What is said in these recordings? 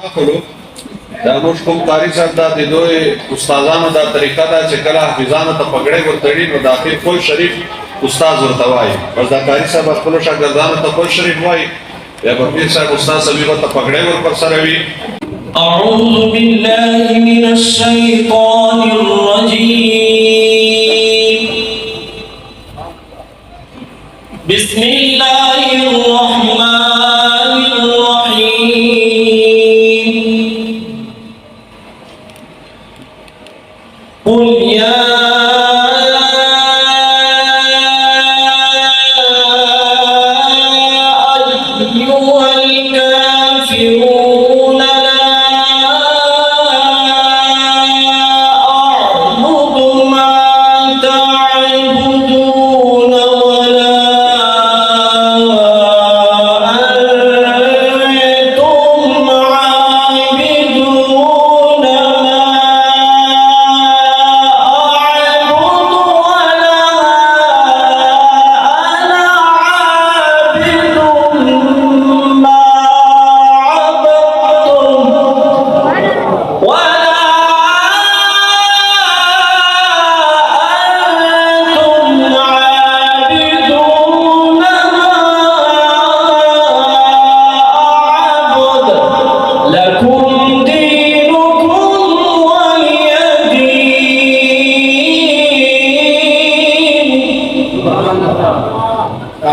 کړو دا موږ کوم قاری صاحب دا د دوی استادانو دا طریقه دا چې کله حافظانو ته پګړې ورتړي نو داخل کول شریف استاد ورته وایي بس دا قاری صاحب خپل شاګردانو ته کول شریف وایي یا په پیر صاحب استاد سمې ته پګړې ور پر سره وي. أعوذ بالله من الشيطان الرجيم. بسم الله الرحمن الرحيم. قل يا أيها الكافرون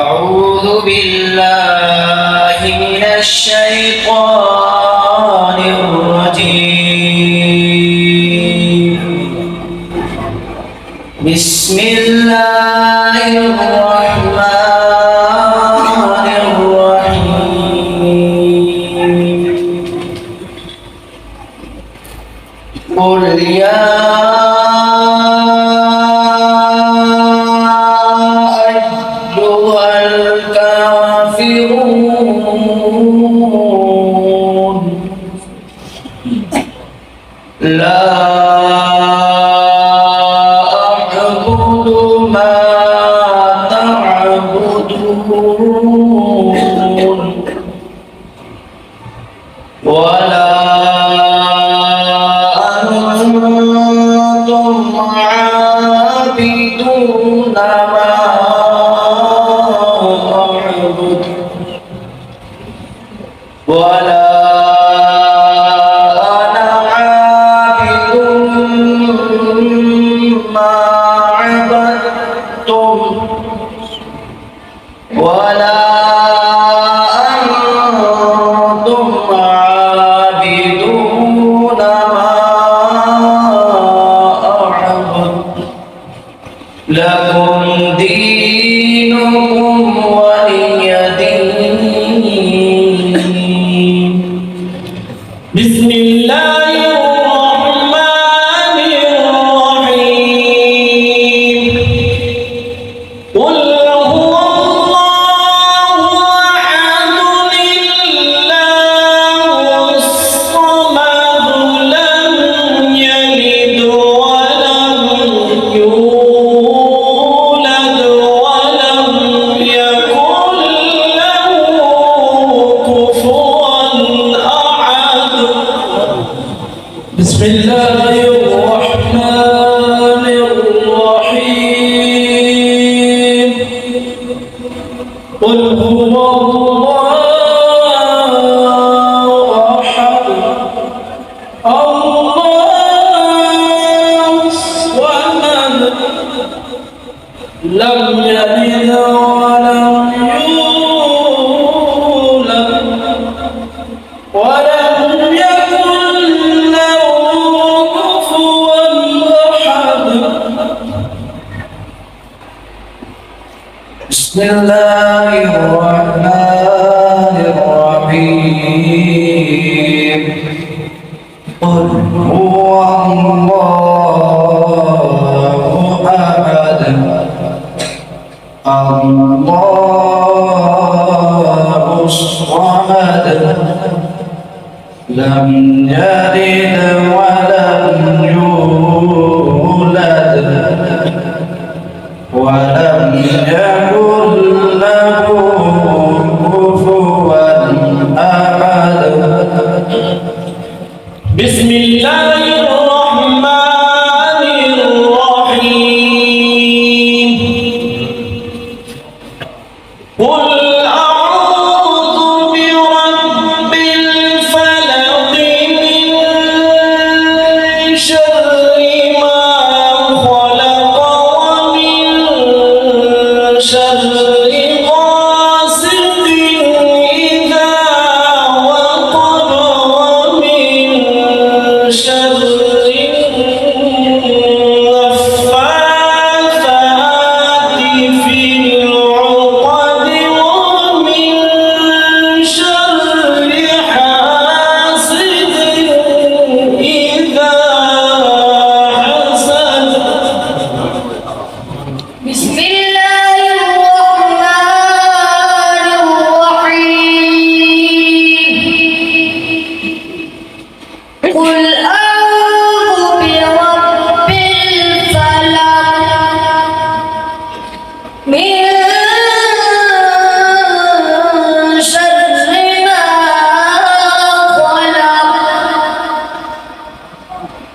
أعوذ بالله من الشيطان الرجيم. بسم الله الرحمن الرحيم. قل يا لا أعبد ما تعبدون ولا أنتم عابدون ما أعبد ولا ولا أنتم عابدون ما أعبد لكم دينكم ولي دين. بسم الله الرحمن الرحيم. قل بسم الله الرحمن الرحيم. قل هو الله أحد الله الصمد لم يلد ولم يولد ولم يكن له كفوا أحد. بسم الله الرحمن الرحيم. قل هو الله أحد الله الصمد لم يلد ولم يولد ولم يكن له كفوا أحد. بسم الله الرحمن الرحيم قل أعوذ برب الفلق من شر ما خلق ومن شر غاسق إذا وقب ومن شر النفاثات في العقد ومن شر حاسد إذا حسد بسم الله الرحمن الرحيم قل أعوذ برب الفلق من شر ما خلق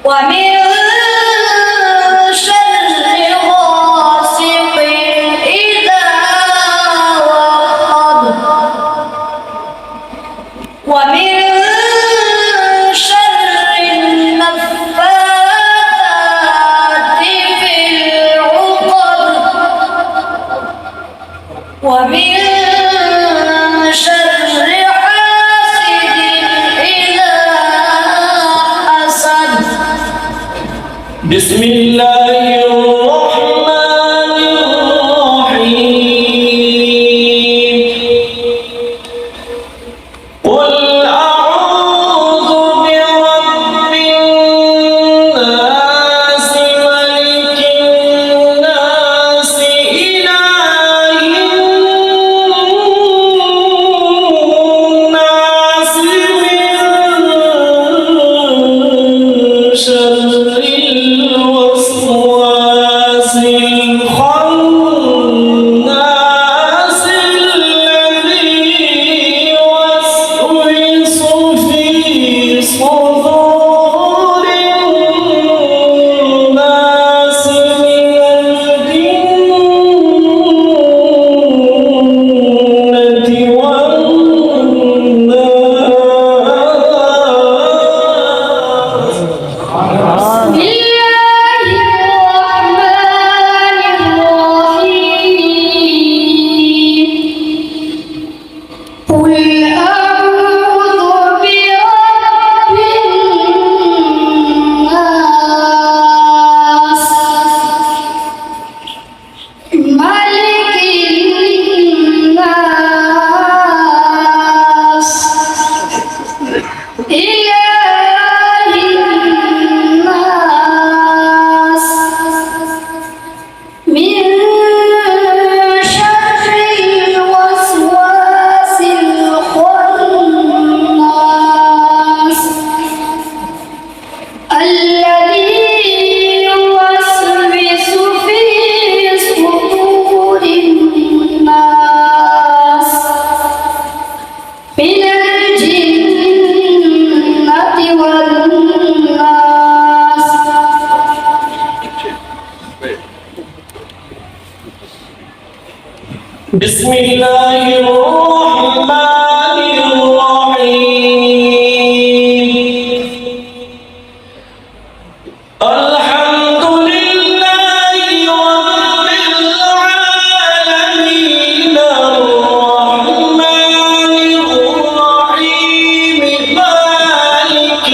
ومن شر غاسق إذا وقب ومن شر النفاثات في العقد ومن شر حاسد إذا حسد بسم الله الرحمن الرحيم قل أعوذ برب الناس ملك الناس إله الناس من شر الوسواس الخناس الذي يوسوس في صدور الناس من الجنة والناس بسم الله الرحمن الرحيم الحمد لله رب العالمين الرحمن الرحيم مالك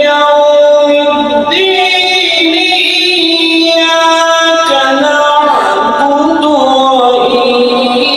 يوم الدين إياك نعبد وإياك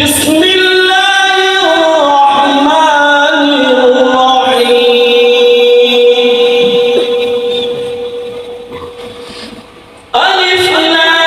بسم الله الرحمن الرحيم ألف لام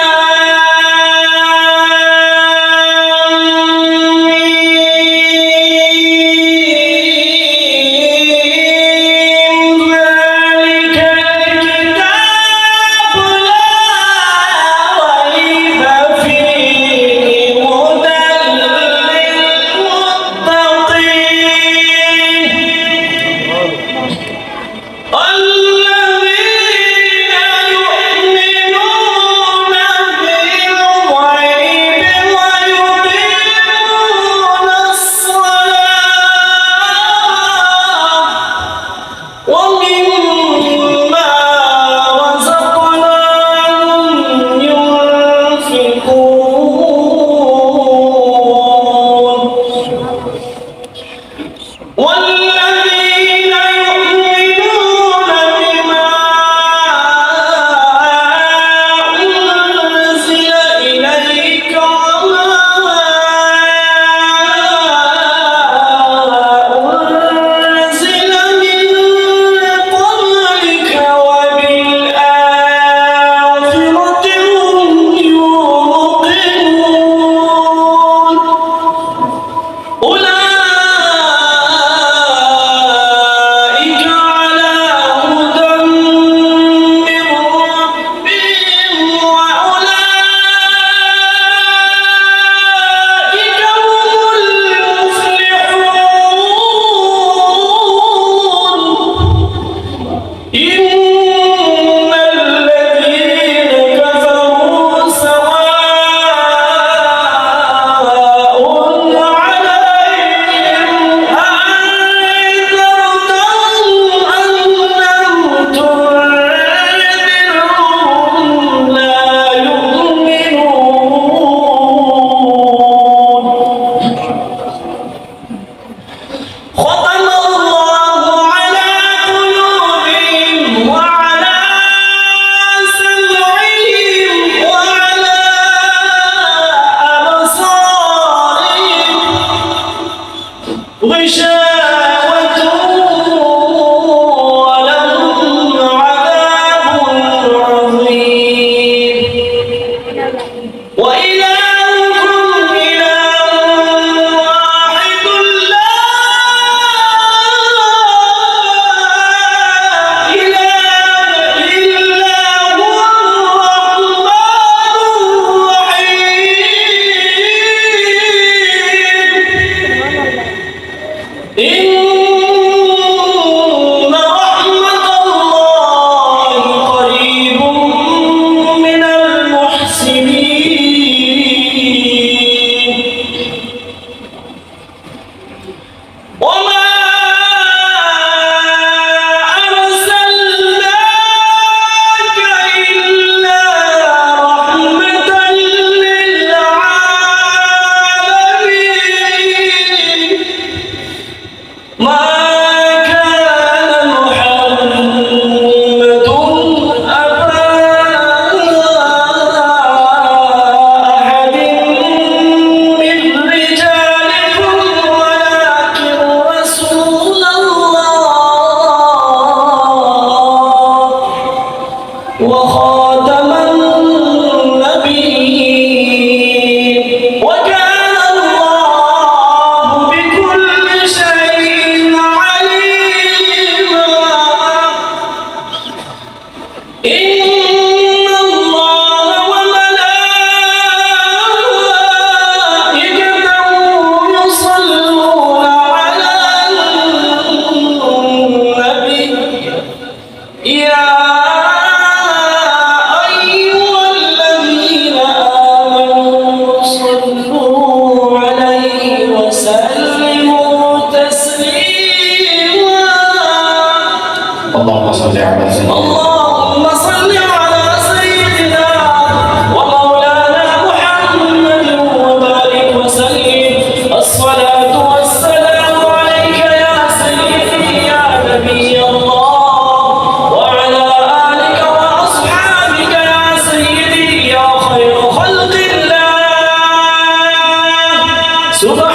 سبحان